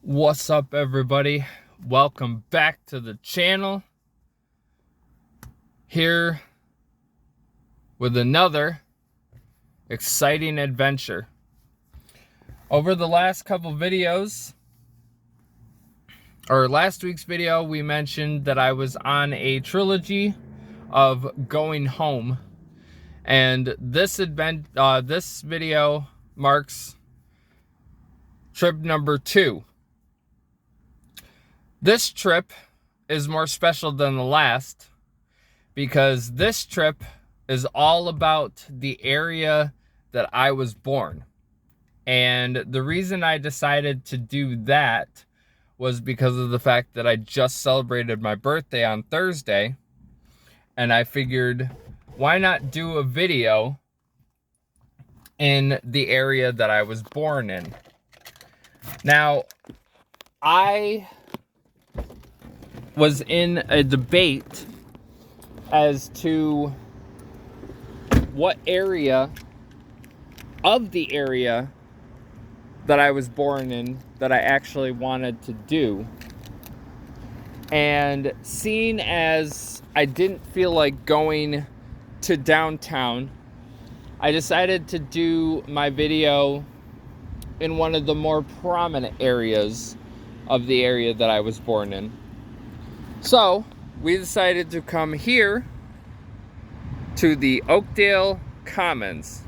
What's up, everybody? Welcome back to the channel. Here with another exciting adventure. Over the last couple videos, or last week's video, we mentioned that I was on a trilogy of going home, and this video marks trip number 2. This trip is more special than the last because this trip is all about the area that I was born. And the reason I decided to do that was because of the fact that I just celebrated my birthday on Thursday, and I figured, why not do a video in the area that I was born in? Now, I was in a debate as to what area of the area that I was born in that I actually wanted to do. And seeing as I didn't feel like going to downtown, I decided to do my video in one of the more prominent areas of the area that I was born in. So we decided to come here to the Oakdale Commons.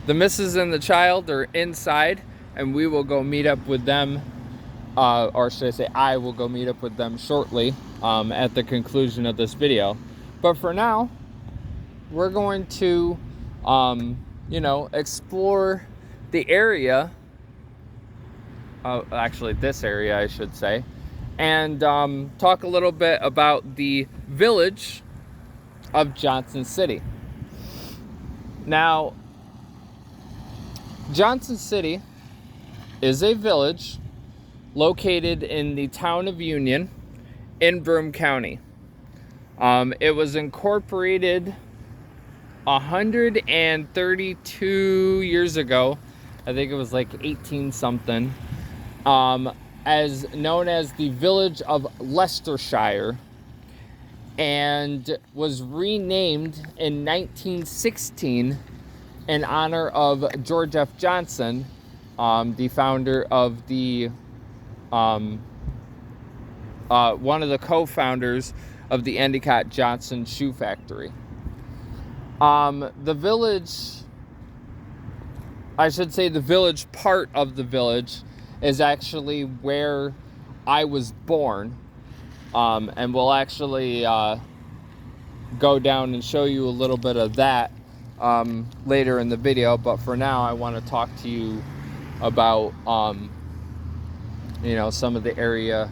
The missus and the child are inside, and we will go meet up with them, or should I say I will go meet up with them shortly at the conclusion of this video. But for now, we're going to explore the area, actually this area I should say, and talk a little bit about the village of Johnson City. Now, Johnson City is a village located in the town of Union in Broome County. It was incorporated 132 years ago. I think it was like 18 something. As known as the village of Leicestershire, and was renamed in 1916 in honor of George F. Johnson, the founder of the one of the co-founders of the Endicott Johnson Shoe Factory. The village, I should say the village part of the village, is actually where I was born. And we'll actually go down and show you a little bit of that later in the video. But for now, I want to talk to you about some of the area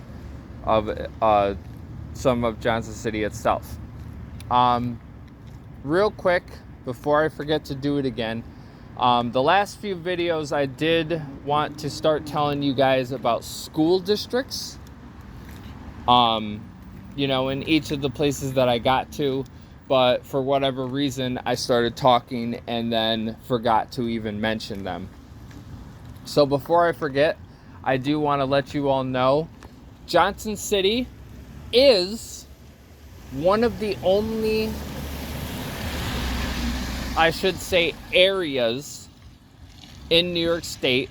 of some of Johnson City itself. Real quick, before I forget to do it again, the last few videos I did want to start telling you guys about school districts, in each of the places that I got to, but for whatever reason I started talking and then forgot to even mention them. So before I forget, I do want to let you all know Johnson City is one of the only, I should say, areas in New York State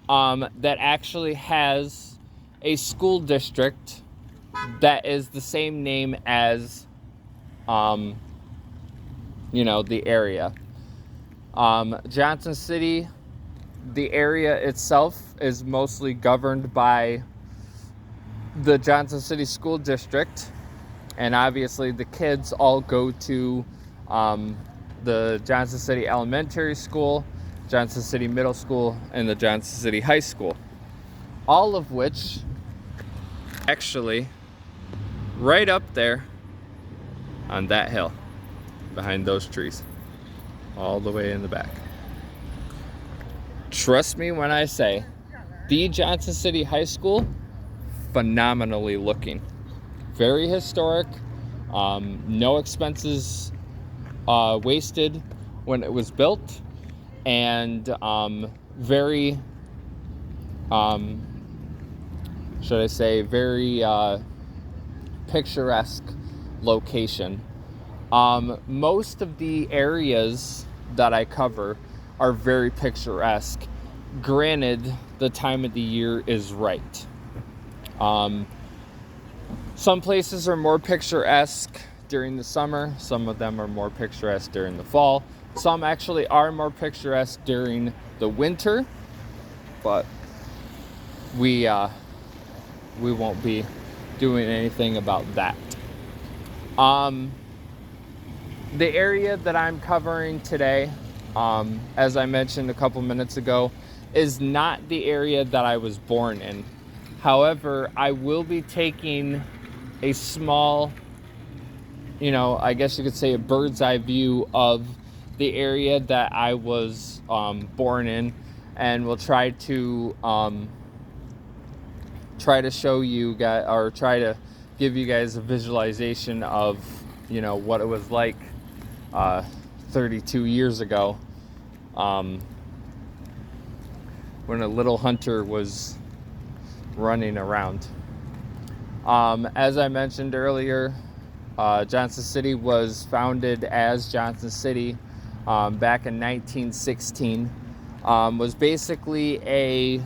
that actually has a school district that is the same name as the area. Johnson City, the area itself, is mostly governed by the Johnson City School District, and obviously the kids all go to the Johnson City Elementary School, Johnson City Middle School, and the Johnson City High School. All of which actually right up there on that hill behind those trees, all the way in the back. Trust me when I say the Johnson City High School, phenomenally looking, very historic, no expenses wasted when it was built, and very should I say, very picturesque location. Most of the areas that I cover are very picturesque. Granted, the time of the year is right. Some places are more picturesque during the summer. Some of them are more picturesque during the fall. Some actually are more picturesque during the winter, but we won't be doing anything about that. The area that I'm covering today, as I mentioned a couple minutes ago, is not the area that I was born in. However, I will be taking a small, I guess you could say a bird's eye view of the area that I was born in, and we'll try to show you guys, or try to give you guys a visualization of what it was like 32 years ago, when a little hunter was running around. As I mentioned earlier, Johnson City was founded as Johnson City back in 1916. Was basically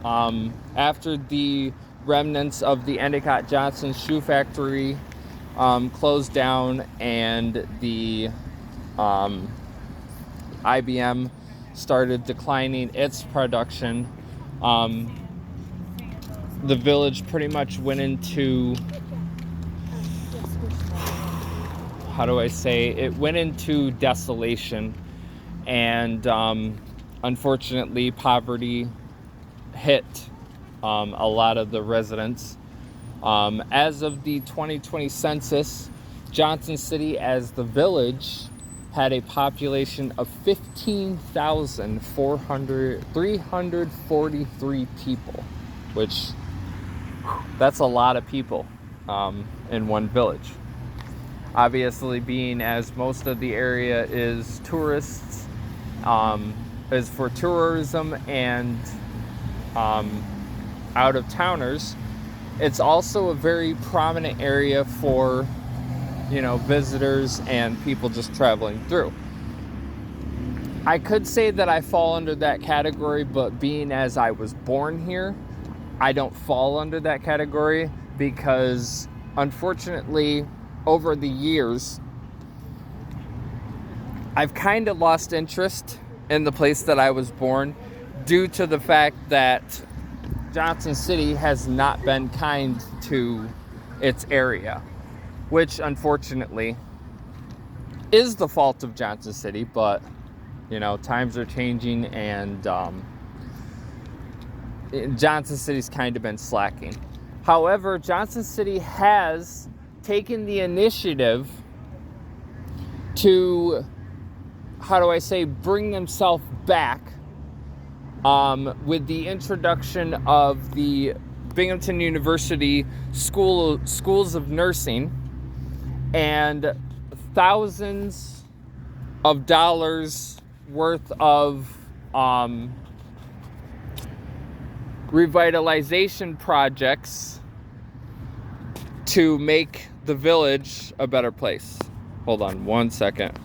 after the remnants of the Endicott Johnson shoe factory closed down, and the IBM started declining its production. The village pretty much went into, it went into desolation, and unfortunately poverty hit a lot of the residents. As of the 2020 census, Johnson City as the village had a population of 15,343 people, which that's a lot of people in one village. Obviously, being as most of the area is tourists, is for tourism and out-of-towners, it's also a very prominent area for visitors and people just traveling through. I could say that I fall under that category, but being as I was born here, I don't fall under that category, because unfortunately over the years I've kind of lost interest in the place that I was born, due to the fact that Johnson City has not been kind to its area, which unfortunately is the fault of Johnson City. But times are changing, and Johnson City's kind of been slacking. However, Johnson City has taken the initiative to, bring themselves back with the introduction of the Binghamton University schools of nursing, and thousands of dollars worth of revitalization projects to make the village a better place. Hold on one second.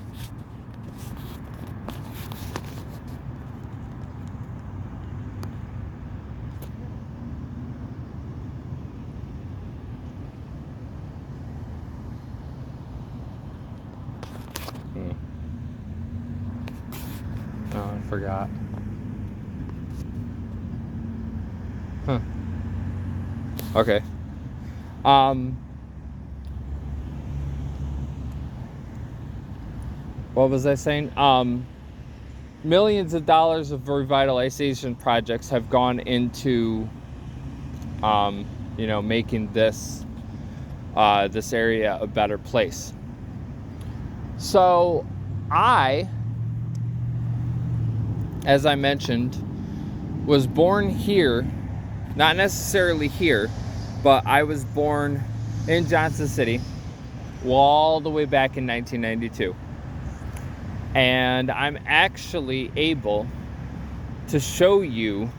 Oh, I forgot. Huh. Okay. What was I saying? Millions of dollars of revitalization projects have gone into, making this area a better place. So I, as I mentioned, was born here, not necessarily here, but I was born in Johnson City all the way back in 1992. And I'm actually able to show you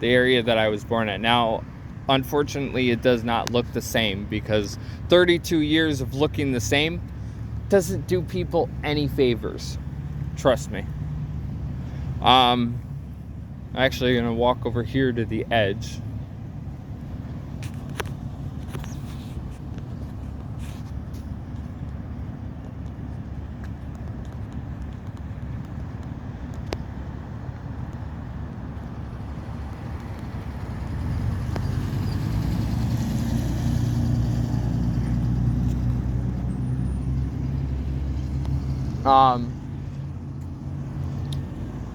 the area that I was born at. Now, unfortunately, it does not look the same, because 32 years of looking the same doesn't do people any favors. Trust me. I'm actually going to walk over here to the edge.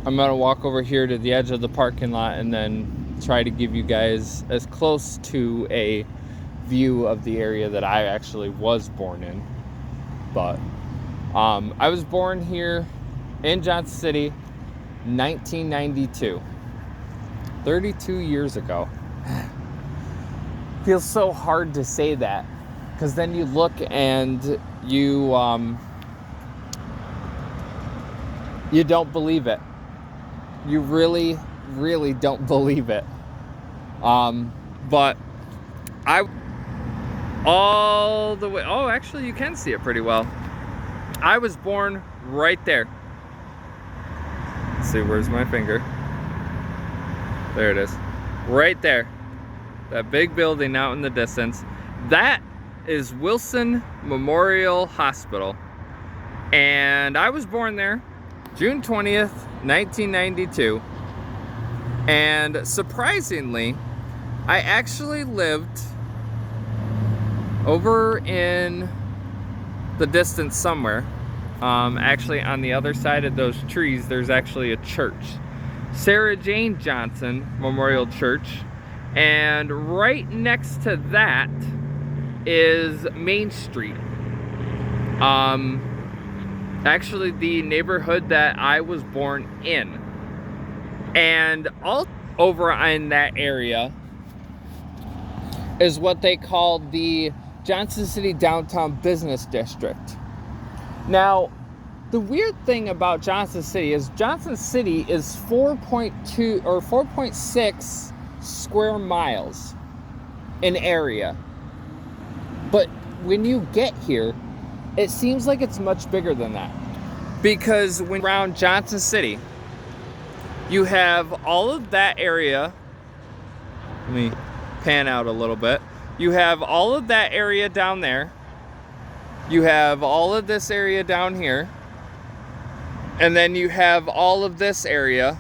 I'm gonna walk over here to the edge of the parking lot and then try to give you guys as close to a view of the area that I actually was born in. But I was born here in Johnson City, 1992. 32 years ago. Feels so hard to say that, because then you look and you don't believe it. You really, really don't believe it. But I all the way. Oh, actually, you can see it pretty well. I was born right there. Let's see, where's my finger? There it is. Right there. That big building out in the distance. That is Wilson Memorial Hospital. And I was born there June 20th, 1992. And surprisingly, I actually lived over in the distance somewhere. Actually, on the other side of those trees, there's actually a church. Sarah Jane Johnson Memorial Church. And right next to that is Main Street. Actually, the neighborhood that I was born in. And all over in that area is what they call the Johnson City Downtown Business District. Now, the weird thing about Johnson City is 4.2 or 4.6 square miles in area. But when you get here, it seems like it's much bigger than that. Because when around Johnson City, you have all of that area. Let me pan out a little bit. You have all of that area down there. You have all of this area down here. And then you have all of this area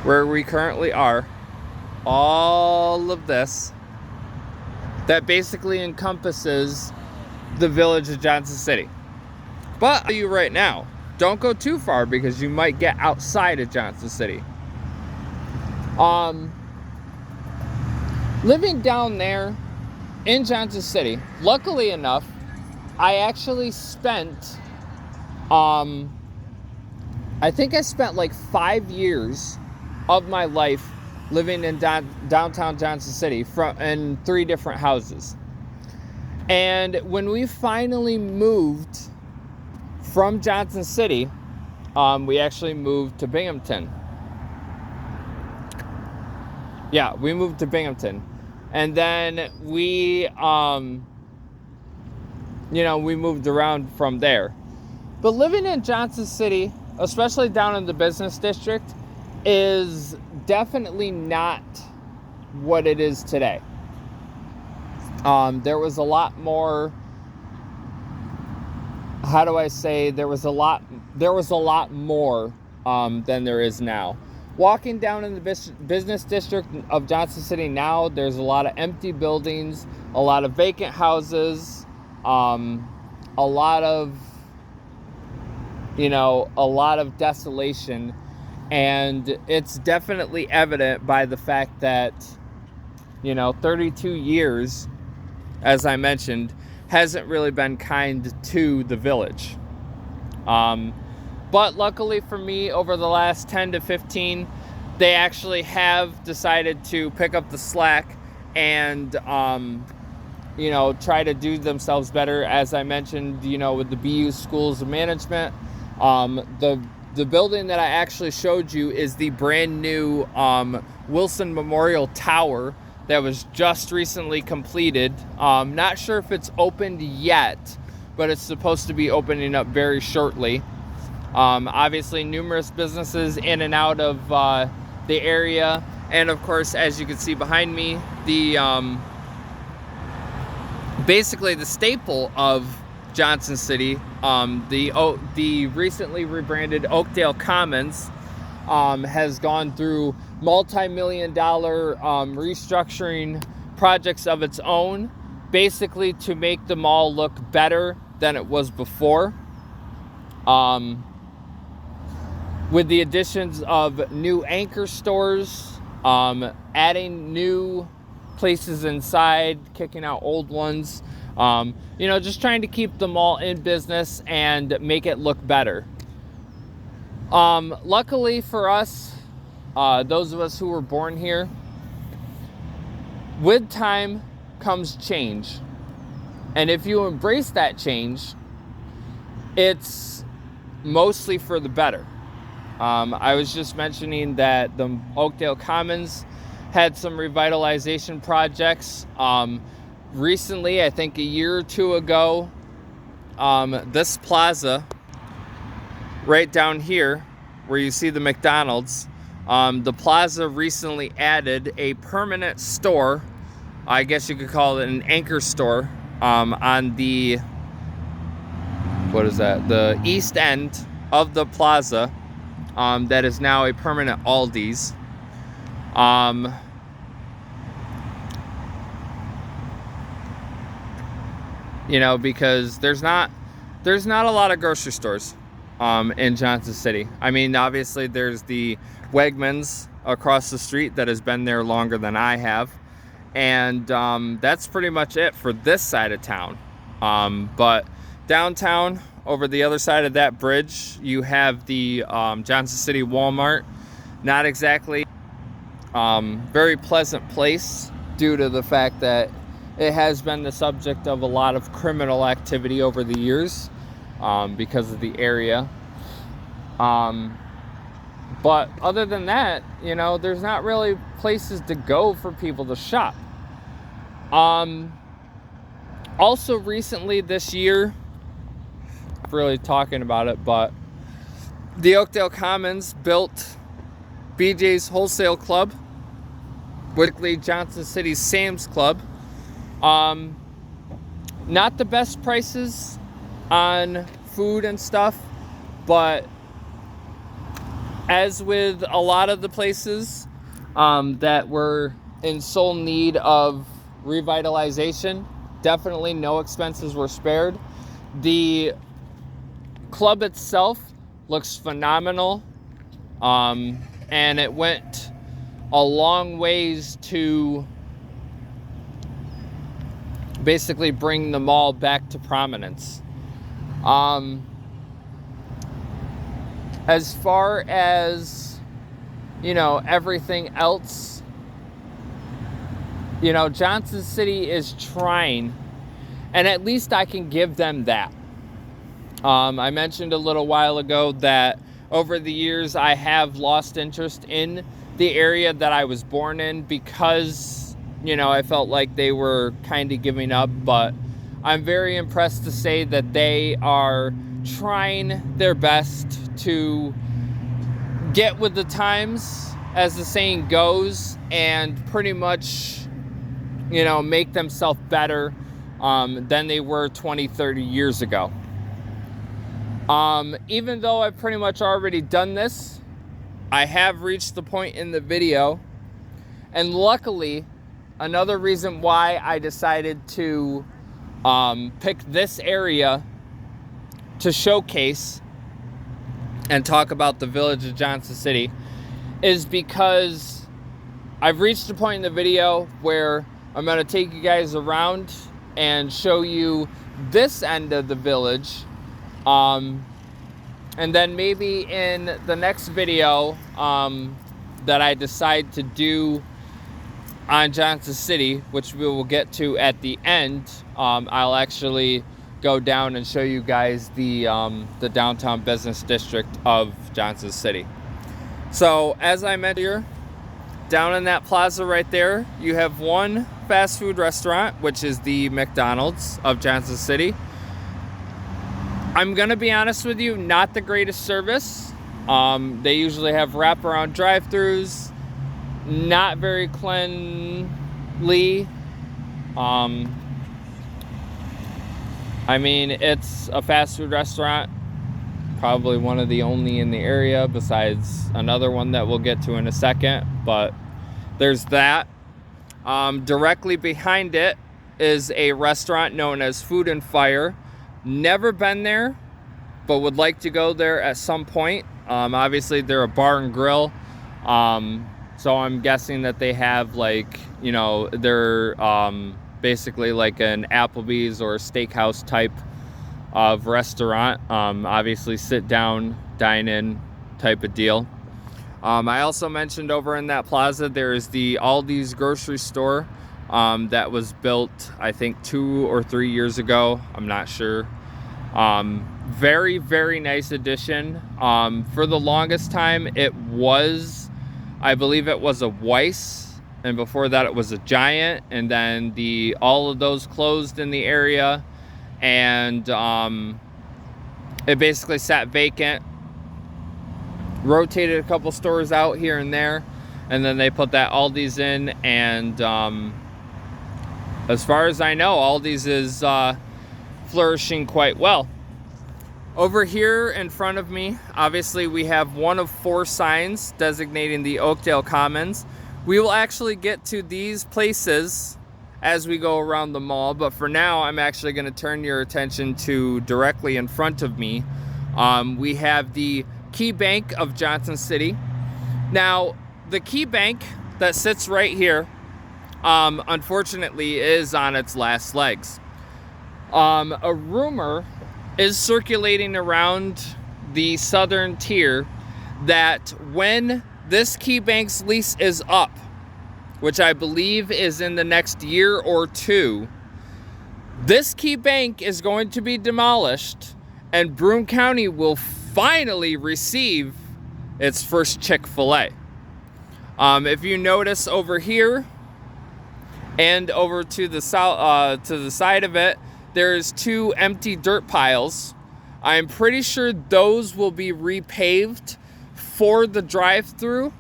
where we currently are. All of this. That basically encompasses the village of Johnson City. But I'll tell you right now, don't go too far, because you might get outside of Johnson City. Living down there in Johnson City, luckily enough, I actually spent, I think I spent like 5 years of my life living in downtown Johnson City in 3 different houses. And when we finally moved from Johnson City, we actually moved to Binghamton. Yeah, we moved to Binghamton. And then we moved around from there. But living in Johnson City, especially down in the business district, is definitely not what it is today. There was a lot more, how do I say, there was a lot more than there is now. Walking down in the business district of Johnson City now, there's a lot of empty buildings, a lot of vacant houses, a lot of desolation. And it's definitely evident by the fact that, 32 years, as I mentioned, hasn't really been kind to the village. But luckily for me, over the last 10 to 15, they actually have decided to pick up the slack and, try to do themselves better. As I mentioned, with the BU Schools of Management, the The building that I actually showed you is the brand new Wilson Memorial Tower that was just recently completed. Not sure if it's opened yet, but it's supposed to be opening up very shortly. Obviously, numerous businesses in and out of the area. And of course, as you can see behind me, the basically the staple of Johnson City, the recently rebranded Oakdale Commons, has gone through multi-million-dollar restructuring projects of its own, basically to make the mall look better than it was before. With the additions of new anchor stores, adding new places inside, kicking out old ones, just trying to keep the mall in business and make it look better. Luckily for us, those of us who were born here, with time comes change. And if you embrace that change, it's mostly for the better. I was just mentioning that the Oakdale Commons had some revitalization projects. Recently, I think a year or two ago, this plaza right down here where you see the McDonald's, the plaza recently added a permanent store. I guess you could call it an anchor store, on the, the east end of the plaza, that is now a permanent Aldi's. Because there's not a lot of grocery stores in Johnson City. I mean, obviously there's the Wegmans across the street that has been there longer than I have, and that's pretty much it for this side of town. But downtown, over the other side of that bridge, you have the Johnson City Walmart. Not exactly very pleasant place, due to the fact that it has been the subject of a lot of criminal activity over the years, because of the area. But other than that, there's not really places to go for people to shop. Also recently this year, really talking about it, but the Oakdale Commons built BJ's Wholesale Club, Whitley Johnson City's Sam's Club. Not the best prices on food and stuff, but as with a lot of the places that were in sole need of revitalization, definitely no expenses were spared. The club itself looks phenomenal, and it went a long ways to basically bring the mall back to prominence. As far as, everything else, Johnson City is trying, and at least I can give them that. I mentioned a little while ago that over the years I have lost interest in the area that I was born in, because I felt like they were kind of giving up, but I'm very impressed to say that they are trying their best to get with the times, as the saying goes, and pretty much, make themselves better than they were 20, 30 years ago. Even though I've pretty much already done this, I have reached the point in the video, and luckily, another reason why I decided to pick this area to showcase and talk about the village of Johnson City is because I've reached a point in the video where I'm going to take you guys around and show you this end of the village, and then maybe in the next video that I decide to do on Johnson City, which we will get to at the end, I'll actually go down and show you guys the downtown business district of Johnson City. So as I mentioned here, down in that plaza right there, you have one fast food restaurant, which is the McDonald's of Johnson City. I'm gonna be honest with you, not the greatest service. They usually have wraparound drive-thrus, not very cleanly. I mean, it's a fast food restaurant, probably one of the only in the area besides another one that we'll get to in a second, but there's that. Directly behind it is a restaurant known as Food and Fire. Never been there, but would like to go there at some point. Obviously, they're a bar and grill, so I'm guessing that they have, like, you know, they're basically like an Applebee's or a steakhouse type of restaurant. Obviously, sit down, dine in type of deal. I also mentioned over in that plaza there is the Aldi's grocery store that was built, I think, 2 or 3 years ago. I'm not sure. Very, very nice addition. For the longest time, it was, I believe it was a Weis, and before that it was a Giant, and then all of those closed in the area, and it basically sat vacant. Rotated a couple stores out here and there, and then they put that Aldi's in, and as far as I know, Aldi's is flourishing quite well. Over here in front of me, obviously we have one of 4 signs designating the Oakdale Commons. We will actually get to these places as we go around the mall, but for now I'm actually going to turn your attention to directly in front of me. We have the Key Bank of Johnson City. Now, the Key Bank that sits right here, unfortunately, is on its last legs. A rumor is circulating around the southern tier that when this Key Bank's lease is up, which I believe is in the next year or 2, this Key Bank is going to be demolished, and Broome County will finally receive its first Chick-fil-A. If you notice over here and over to the south, to the side of it, there's 2 empty dirt piles. I'm pretty sure those will be repaved for the drive-through,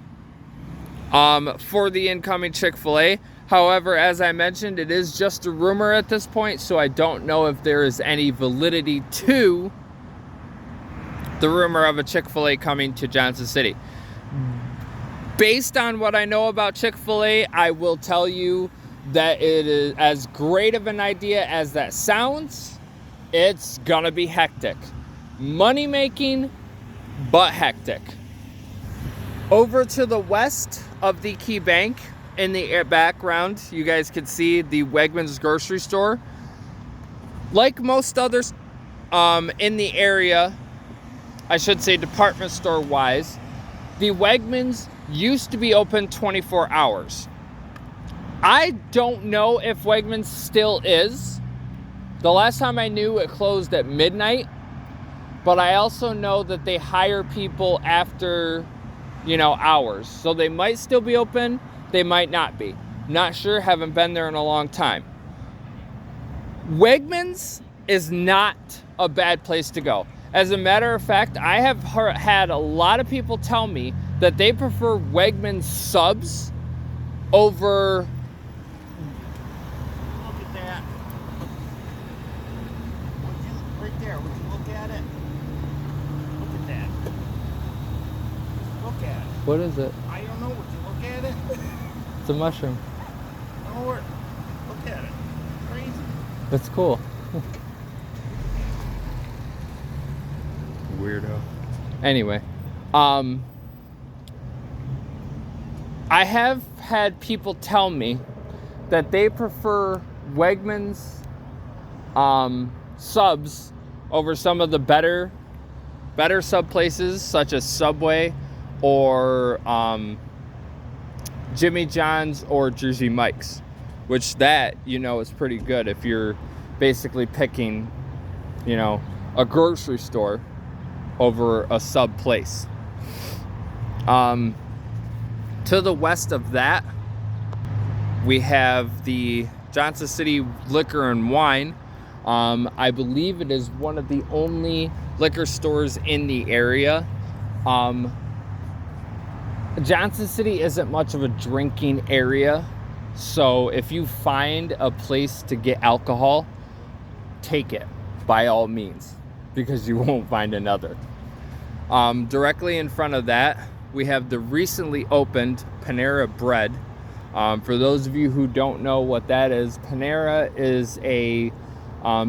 for the incoming Chick-fil-A. However, as I mentioned, it is just a rumor at this point, so I don't know if there is any validity to the rumor of a Chick-fil-A coming to Johnson City. Based on what I know about Chick-fil-A, I will tell you that it is as great of an idea as that sounds. It's gonna be hectic. Money making, but hectic. Over to the west of the Key Bank, in the background, you guys can see the Wegmans grocery store. Like most others in the area, I should say department store wise, the Wegmans used to be open 24 hours. I don't know if Wegmans still is. The last time I knew, it closed at midnight, but I also know that they hire people after, you know, hours. So they might still be open, they might not be. Not sure, haven't been there in a long time. Wegmans is not a bad place to go. As a matter of fact, I have had a lot of people tell me that they prefer Wegmans subs over... Look at that. Right there, would you look at it? Look at that. Look at it. What is it? I don't know, would you look at it? It's a mushroom. No, look at it. Crazy. That's cool. Weirdo. Anyway, I have had people tell me that they prefer Wegmans subs over some of the better sub places such as Subway or Jimmy John's or Jersey Mike's, which that, you know, is pretty good if you're basically picking, you know, a grocery store over a sub place. To the west of that, we have the Johnson City Liquor and Wine. I believe it is one of the only liquor stores in the area. Johnson City isn't much of a drinking area, so if you find a place to get alcohol, take it by all means, because you won't find another. Directly in front of that, we have the recently opened Panera Bread. For those of you who don't know what that is, Panera is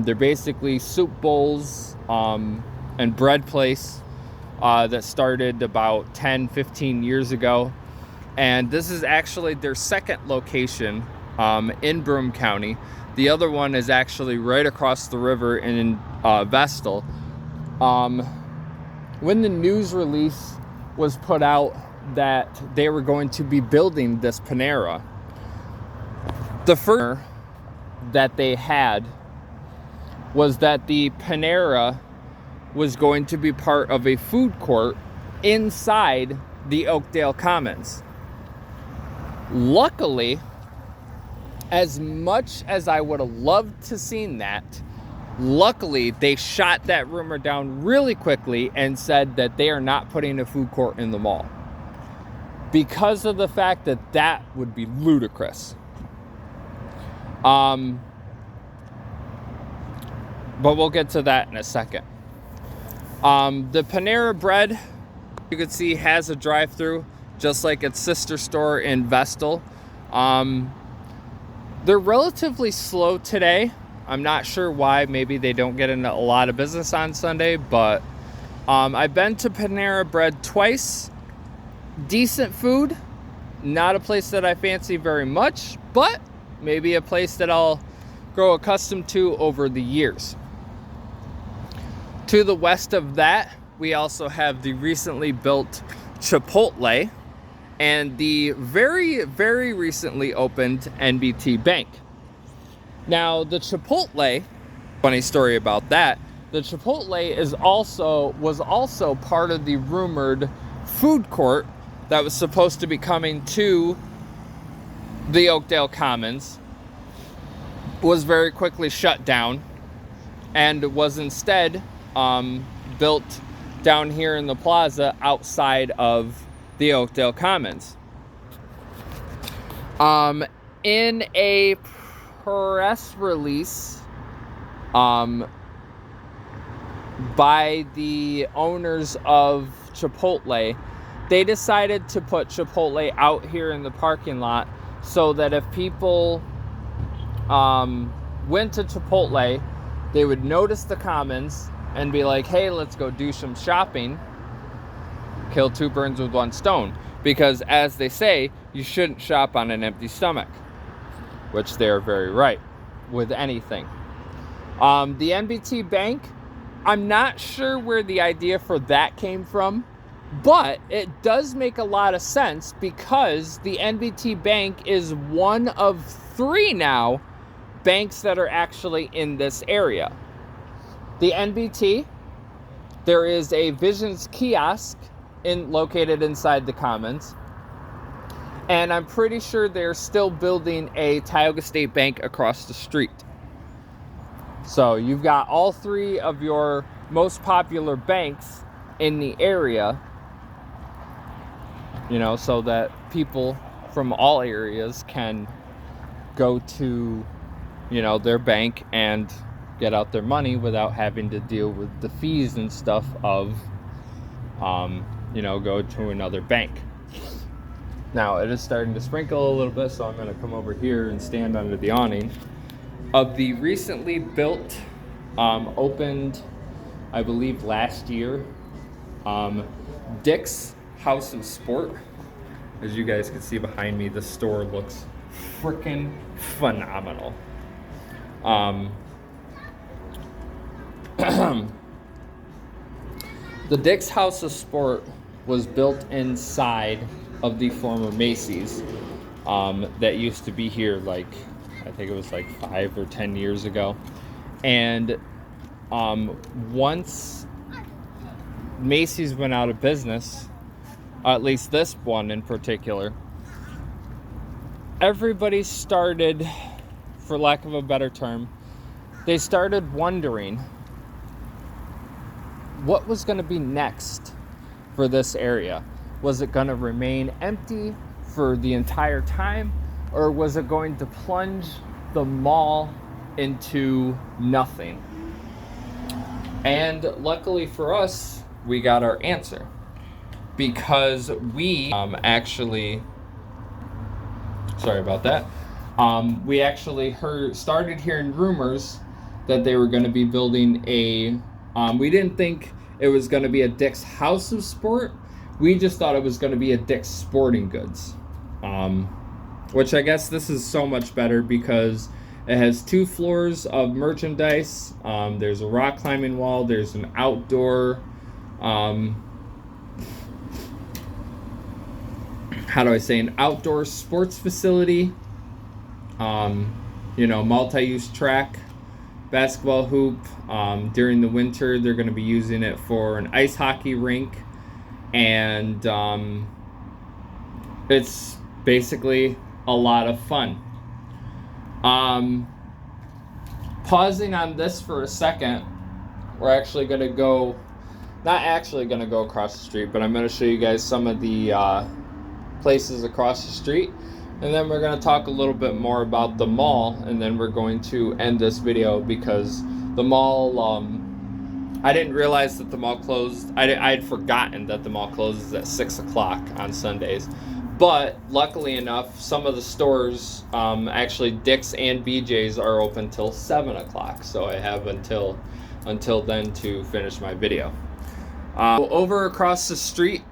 they're basically soup bowls and bread place that started about 10-15 years ago. And this is actually their second location in Broome County. The other one is actually right across the river in Vestal. When the news release was put out that they were going to be building this Panera, the first that they had was that the Panera was going to be part of a food court inside the Oakdale Commons. Luckily, as much as I would have loved to seen that, luckily they shot that rumor down really quickly and said that they are not putting a food court in the mall, because of the fact that that would be ludicrous. But we'll get to that in a second. The Panera Bread, you can see, has a drive-through, just like its sister store in Vestal. They're relatively slow today. I'm not sure why. Maybe they don't get into a lot of business on Sunday, but I've been to Panera Bread twice. Decent food. Not a place that I fancy very much, but maybe a place that I'll grow accustomed to over the years. To the west of that, we also have the recently built Chipotle and the very, very recently opened NBT Bank. Now, the Chipotle, funny story about that, the Chipotle was also part of the rumored food court that was supposed to be coming to the Oakdale Commons, was very quickly shut down, and was instead built down here in the plaza outside of the Oakdale Commons. In a press release by the owners of Chipotle, they decided to put Chipotle out here in the parking lot so that if people went to Chipotle, they would notice the Commons and be like, hey, let's go do some shopping. Kill two birds with one stone. Because as they say, you shouldn't shop on an empty stomach. Which they're very right with anything. The NBT Bank, I'm not sure where the idea for that came from, but it does make a lot of sense because the NBT Bank is one of 3 now banks that are actually in this area. The NBT, there is a Visions kiosk located inside the Commons. And I'm pretty sure they're still building a Tioga State Bank across the street. So you've got all 3 of your most popular banks in the area, so that people from all areas can go to, their bank and get out their money without having to deal with the fees and stuff of, go to another bank. Now, it is starting to sprinkle a little bit, so I'm going to come over here and stand under the awning of the recently built, opened, I believe, last year, Dick's House of Sport. As you guys can see behind me, the store looks freaking phenomenal. The Dick's House of Sport was built inside of the former Macy's that used to be here, I think it was 5 or 10 years ago. And once Macy's went out of business, at least this one in particular, everybody started, for lack of a better term, they started wondering what was going to be next for this area. Was it going to remain empty for the entire time, or was it going to plunge the mall into nothing? And luckily for us, we got our answer, because we actually, sorry about that, we actually started hearing rumors that they were going to be building a, we didn't think it was going to be a Dick's House of Sport. We just thought it was going to be a Dick's Sporting Goods, which I guess this is so much better because it has 2 floors of merchandise. There's a rock climbing wall. There's an outdoor, an outdoor sports facility. Multi-use track, basketball hoop. During the winter, they're going to be using it for an ice hockey rink. And it's basically a lot of fun. Pausing on this for a second, we're actually going to go, not actually going to go across the street, but I'm going to show you guys some of the places across the street. And then we're going to talk a little bit more about the mall, and then we're going to end this video because the mall, I didn't realize that the mall closed. I had forgotten that the mall closes at 6 o'clock on Sundays. But luckily enough, some of the stores, actually Dick's and BJ's, are open till 7 o'clock. So I have until then to finish my video. Over across the street,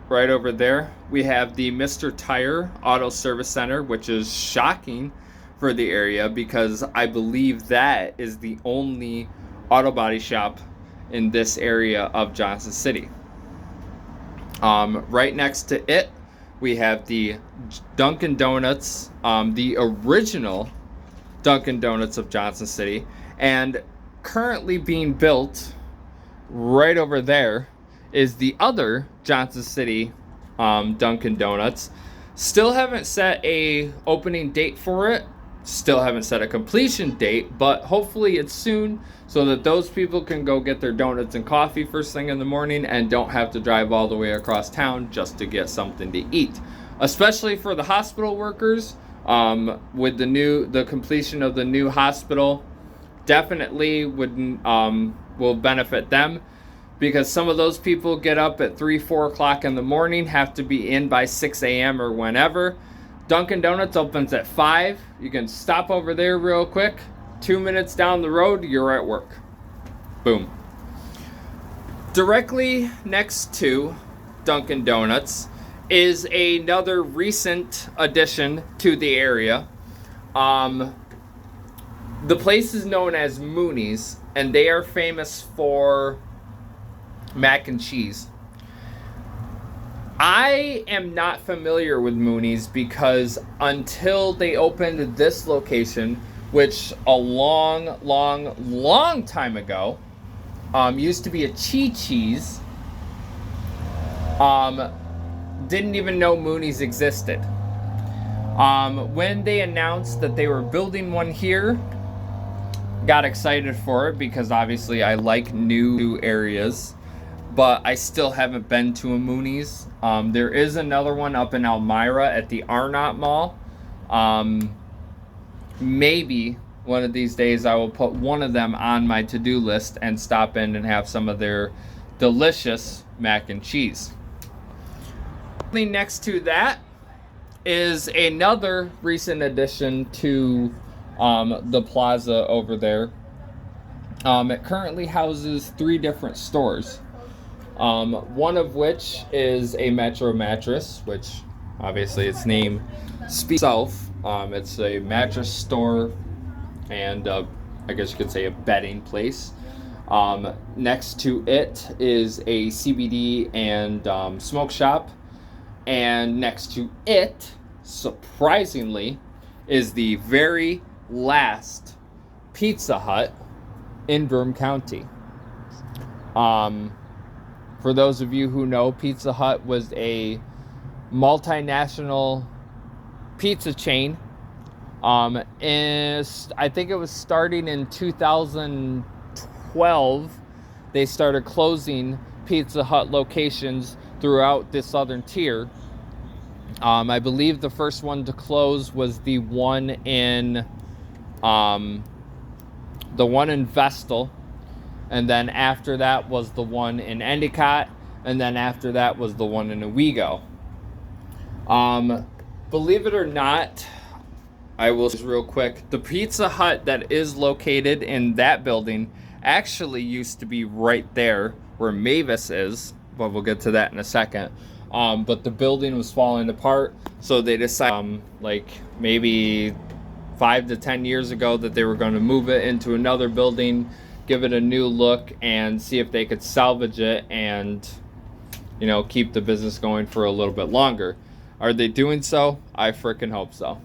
right over there, we have the Mr. Tire Auto Service Center, which is shocking for the area because I believe that is the only auto body shop in this area of Johnson City. Right next to it, we have the Dunkin' Donuts, the original Dunkin' Donuts of Johnson City, and currently being built right over there is the other Johnson City Dunkin' Donuts. Still haven't set a opening date for it. Still haven't set a completion date, but hopefully it's soon so that those people can go get their donuts and coffee first thing in the morning and don't have to drive all the way across town just to get something to eat. Especially for the hospital workers, with the completion of the new hospital, definitely will benefit them, because some of those people get up at 3-4 o'clock in the morning, have to be in by 6 a.m. or whenever. Dunkin' Donuts opens at 5. You can stop over there real quick. 2 minutes down the road, you're at work. Boom. Directly next to Dunkin' Donuts is another recent addition to the area. The place is known as Mooney's, and they are famous for mac and cheese. I am not familiar with Mooney's because until they opened this location, which a long time ago used to be a Chi-Chi's, didn't even know Mooney's existed. When they announced that they were building one here, got excited for it because obviously I like new areas. But I still haven't been to a Mooney's. There is another one up in Elmira at the Arnott Mall. Maybe one of these days I will put one of them on my to-do list and stop in and have some of their delicious mac and cheese. Next to that is another recent addition to the plaza over there. It currently houses 3 different stores. One of which is a Metro Mattress, which obviously its name speaks itself. It's a mattress store and I guess you could say a bedding place. Next to it is a CBD and smoke shop. And next to it, surprisingly, is the very last Pizza Hut in Broome County. For those of you who know, Pizza Hut was a multinational pizza chain. I think it was starting in 2012. They started closing Pizza Hut locations throughout the southern tier. I believe the first one to close was the one in Vestal, and then after that was the one in Endicott, and then after that was the one in Owego. Believe it or not, I will say real quick, the Pizza Hut that is located in that building actually used to be right there where Mavis is, but we'll get to that in a second. But the building was falling apart, so they decided, like maybe 5 to 10 years ago, that they were going to move it into another building, give it a new look, and see if they could salvage it and, you know, keep the business going for a little bit longer. Are they doing so? I freaking hope so.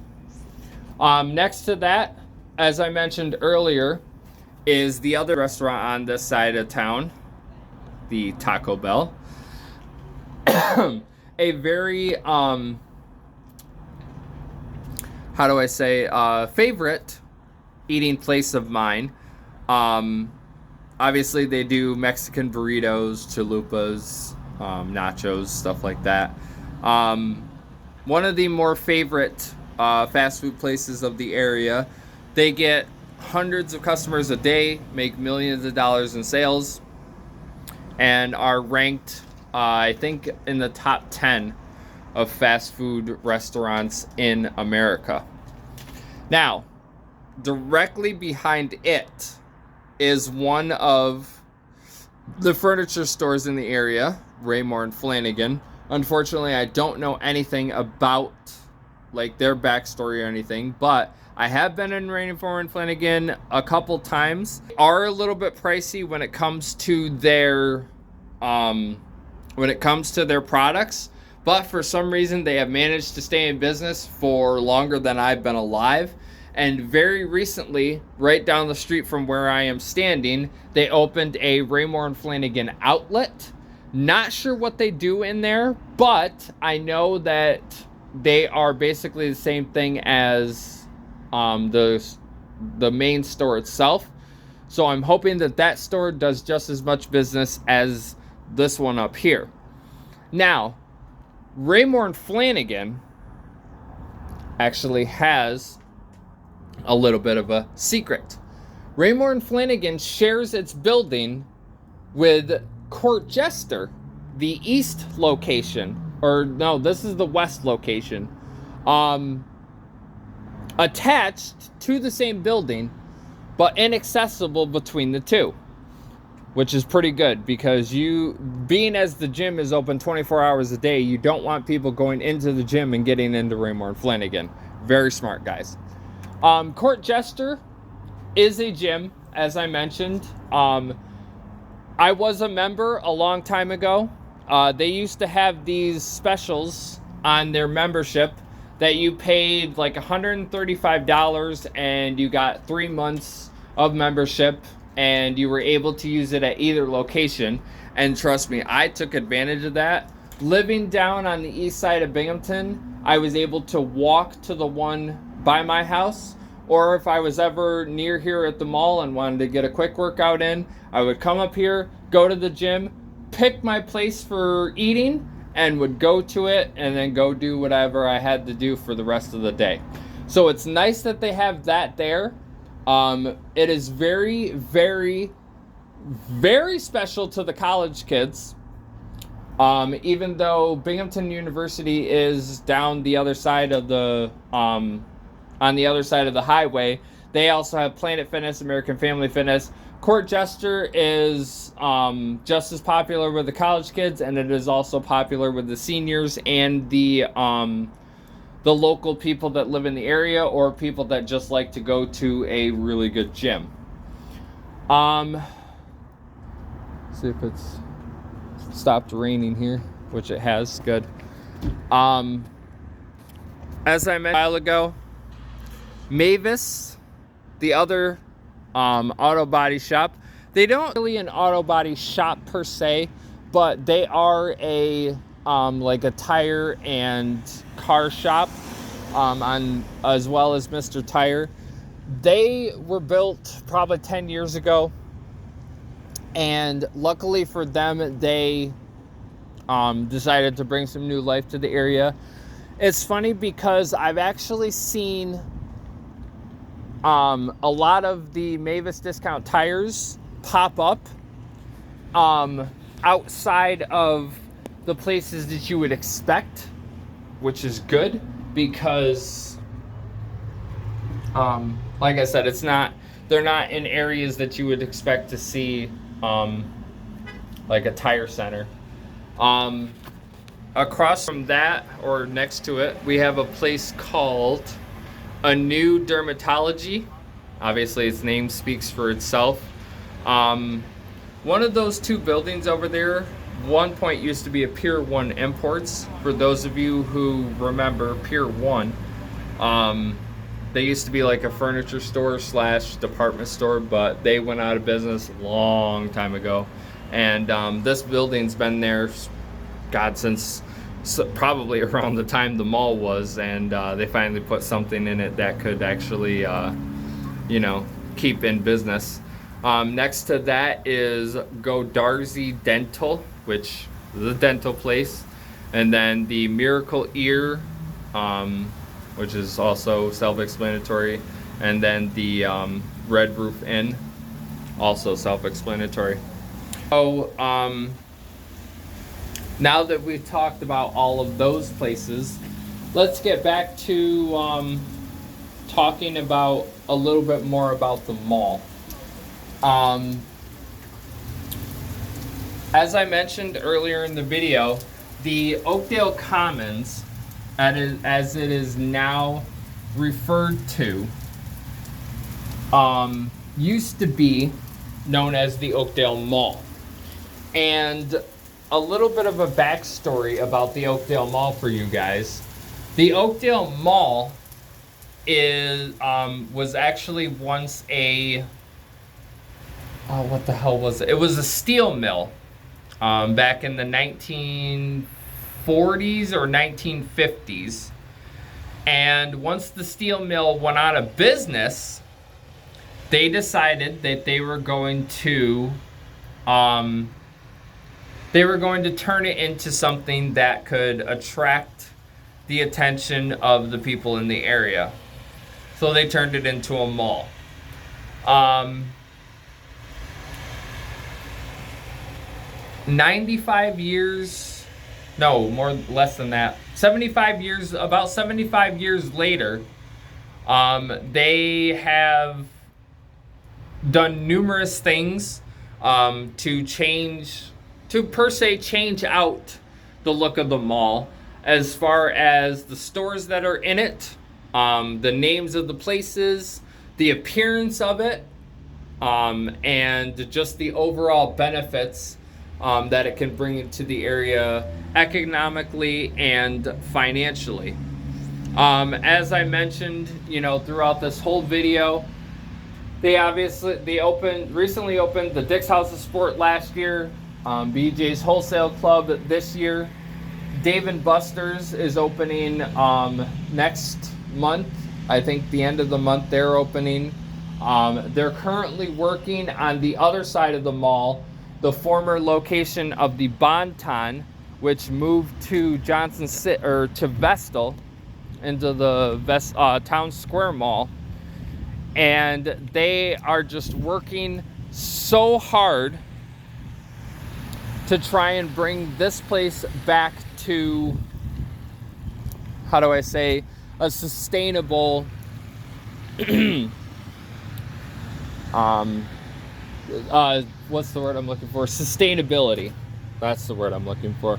Next to that, as I mentioned earlier, is the other restaurant on this side of town, the Taco Bell. A very, favorite eating place of mine. Obviously, they do Mexican burritos, chalupas, nachos, stuff like that. One of the more favorite fast food places of the area. They get hundreds of customers a day, make millions of dollars in sales, and are ranked, I think, in the top 10 of fast food restaurants in America. Now, directly behind it is one of the furniture stores in the area, Raymore and Flanagan. Unfortunately, I don't know anything about like their backstory or anything, but I have been in Raymore and Flanagan a couple times. They are a little bit pricey when it comes to their products, but for some reason they have managed to stay in business for longer than I've been alive. And very recently, right down the street from where I am standing, they opened a Raymore and Flanagan outlet. Not sure what they do in there, but I know that they are basically the same thing as the main store itself. So I'm hoping that that store does just as much business as this one up here. Now, Raymore and Flanagan actually has a little bit of a secret. Raymore and Flanagan shares its building with Court Jester, the east location. Or no, this is the west location. Attached to the same building, but inaccessible between the two. Which is pretty good, because being as the gym is open 24 hours a day, you don't want people going into the gym and getting into Raymore and Flanagan. Very smart guys. Court Jester is a gym, as I mentioned. I was a member a long time ago. They used to have these specials on their membership that you paid like $135 and you got 3 months of membership, and you were able to use it at either location. And trust me, I took advantage of that. Living down on the east side of Binghamton, I was able to walk to the one by my house, or if I was ever near here at the mall and wanted to get a quick workout in, I would come up here, go to the gym, pick my place for eating, and would go to it and then go do whatever I had to do for the rest of the day. So it's nice that they have that there. It is very, very, very special to the college kids. Even though Binghamton University is down the other side of the, on the other side of the highway, they also have Planet Fitness, American Family Fitness. Court Jester is just as popular with the college kids, and it is also popular with the seniors and the local people that live in the area, or people that just like to go to a really good gym. See if it's stopped raining here, which it has. Good. As I mentioned a while ago, Mavis, the other auto body shop, they don't really an auto body shop per se, but they are a like a tire and car shop, on as well as Mr. Tire. They were built probably 10 years ago, and luckily for them, they decided to bring some new life to the area. It's funny because I've actually seen a lot of the Mavis Discount Tires pop up outside of the places that you would expect, which is good because, like I said, they're not in areas that you would expect to see, like a tire center. Across from that, or next to it, we have a place called A New Dermatology. Obviously, its name speaks for itself. One of those two buildings over there, one point used to be a Pier 1 Imports. For those of you who remember Pier 1, they used to be like a furniture store / department store, but they went out of business a long time ago. And this building's been there, God, since probably around the time the mall was, and they finally put something in it that could actually, keep in business. Next to that is Godarzy Dental, which is a dental place. And then the Miracle Ear, which is also self-explanatory. And then the Red Roof Inn, also self-explanatory. So, now that we've talked about all of those places, let's get back to talking about a little bit more about the mall. As I mentioned earlier in the video, the Oakdale Commons, as it is now referred to, used to be known as the Oakdale Mall. And a little bit of a backstory about the Oakdale Mall for you guys. The Oakdale Mall was actually once what the hell was it? It was a steel mill back in the 1940s or 1950s. And once the steel mill went out of business, they decided that they were going to turn it into something that could attract the attention of the people in the area. So they turned it into a mall. 95 years, no, less than that. 75 years, about 75 years later, they have done numerous things to change out the look of the mall, as far as the stores that are in it, the names of the places, the appearance of it, and just the overall benefits that it can bring to the area economically and financially. As I mentioned, throughout this whole video, they recently opened the Dick's House of Sport last year, BJ's Wholesale Club this year. Dave & Buster's is opening next month. I think the end of the month they're opening. They're currently working on the other side of the mall, the former location of the Bon-Ton, which moved to to Vestal, into the Town Square Mall. And they are just working so hard to try and bring this place back to, how do I say, a sustainable what's the word I'm looking for? Sustainability. That's the word I'm looking for.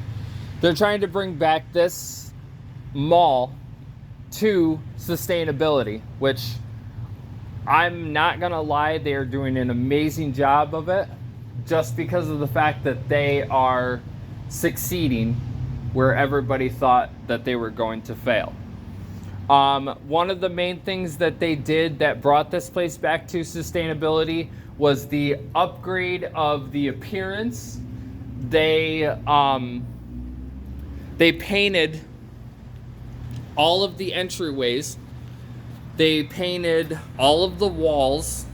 They're trying to bring back this mall to sustainability, which I'm not gonna lie, they are doing an amazing job of it, just because of the fact that they are succeeding where everybody thought that they were going to fail. One of the main things that they did that brought this place back to sustainability was the upgrade of the appearance, they painted all of the entryways. They painted all of the walls.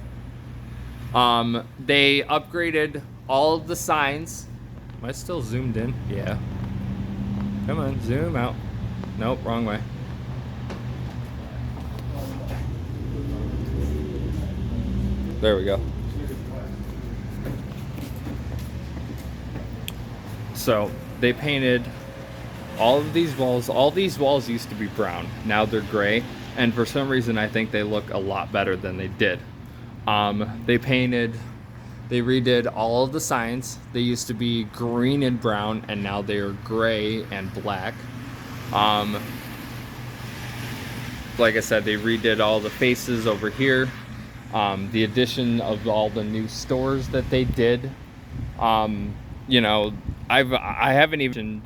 They upgraded all of the signs. Am I still zoomed in? Yeah. Come on, zoom out. Nope, wrong way. There we go. So they painted all of these walls. All these walls used to be brown. Now they're gray. And for some reason, I think they look a lot better than they did. They redid all of the signs. They used to be green and brown, and now they are gray and black. Like I said, they redid all the faces over here. The addition of all the new stores that they did. You know, I haven't even,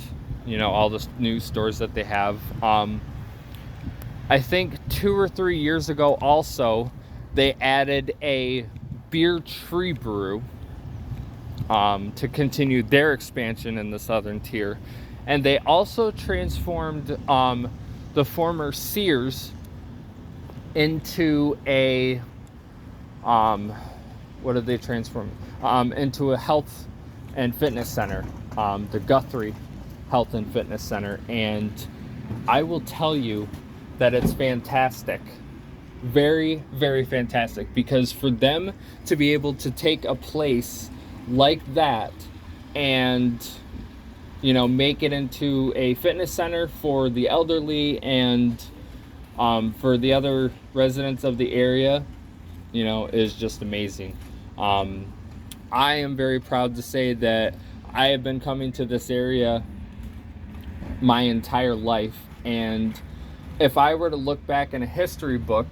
you know, all the new stores that they have. I think 2 or 3 years ago also, they added a beer tree brew to continue their expansion in the southern tier. And they also transformed the former Sears into a, what did they transform? Into a health and fitness center, the Guthrie Health and Fitness Center. And I will tell you that it's fantastic. Very, very fantastic, because for them to be able to take a place like that and, you know, make it into a fitness center for the elderly and for the other residents of the area, you know, is just amazing. I am very proud to say that I have been coming to this area my entire life, and if I were to look back in a history book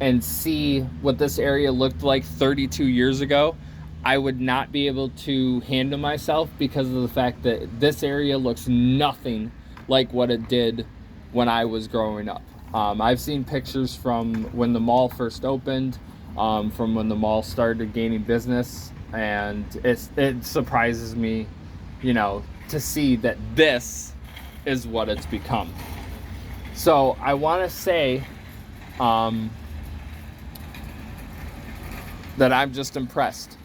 and see what this area looked like 32 years ago, I would not be able to handle myself, because of the fact that this area looks nothing like what it did when I was growing up. I've seen pictures from when the mall first opened, from when the mall started gaining business, and it surprises me, you know, to see that this is what it's become. So I want to say that I'm just impressed.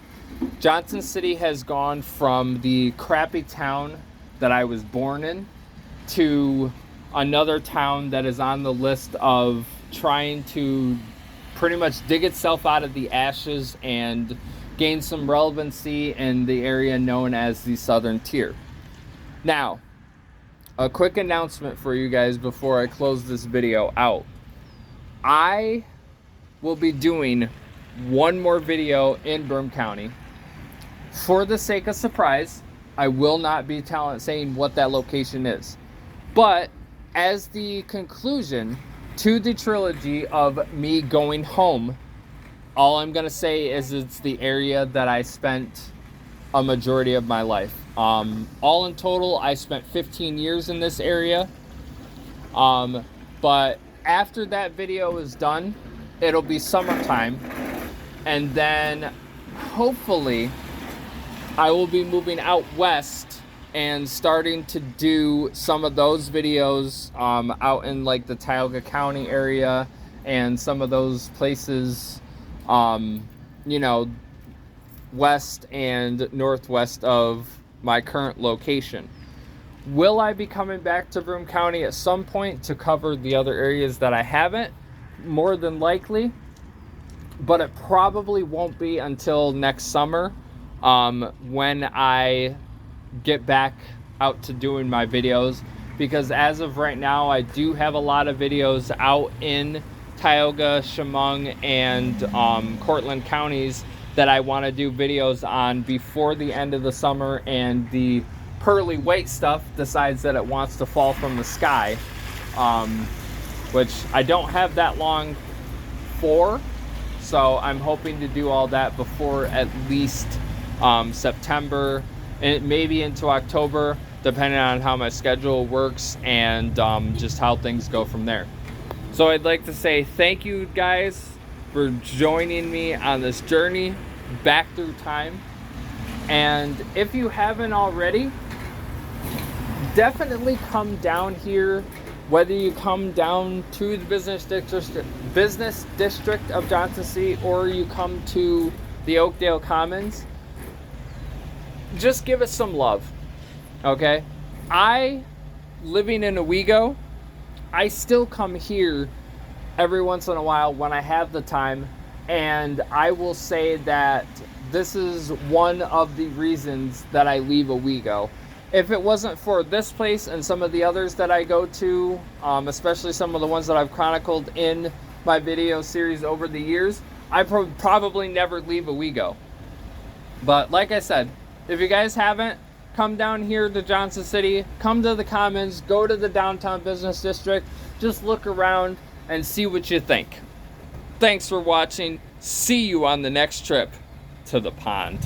Johnson City has gone from the crappy town that I was born in to another town that is on the list of trying to pretty much dig itself out of the ashes and gain some relevancy in the area known as the Southern Tier. Now, a quick announcement for you guys before I close this video out. I will be doing one more video in Broome County. For the sake of surprise, I will not be saying what that location is. But as the conclusion to the trilogy of me going home, all I'm going to say is it's the area that I spent a majority of my life. All in total, I spent 15 years in this area. But after that video is done, it'll be summertime. And then hopefully I will be moving out west and starting to do some of those videos out in like the Tioga County area and some of those places, you know, west and northwest of my current location. Will I be coming back to Broome County at some point to cover the other areas that I haven't? More than likely, but it probably won't be until next summer, when I get back out to doing my videos, because as of right now I do have a lot of videos out in Tioga, Chemung, and Cortland counties that I want to do videos on before the end of the summer and the pearly white stuff decides that it wants to fall from the sky, which I don't have that long for, so I'm hoping to do all that before at least September, and maybe into October, depending on how my schedule works and just how things go from there. So I'd like to say thank you guys for joining me on this journey back through time. And if you haven't already, definitely come down here. Whether you come down to the business district of Johnson City or you come to the Oakdale Commons, just give us some love, okay? Living in Owego, I still come here every once in a while when I have the time, and I will say that this is one of the reasons that I leave Owego. If it wasn't for this place and some of the others that I go to, especially some of the ones that I've chronicled in my video series over the years, I probably never leave Owego. But like I said, if you guys haven't, come down here to Johnson City, come to the Commons, go to the downtown business district, just look around and see what you think. Thanks for watching. See you on the next trip to the pond.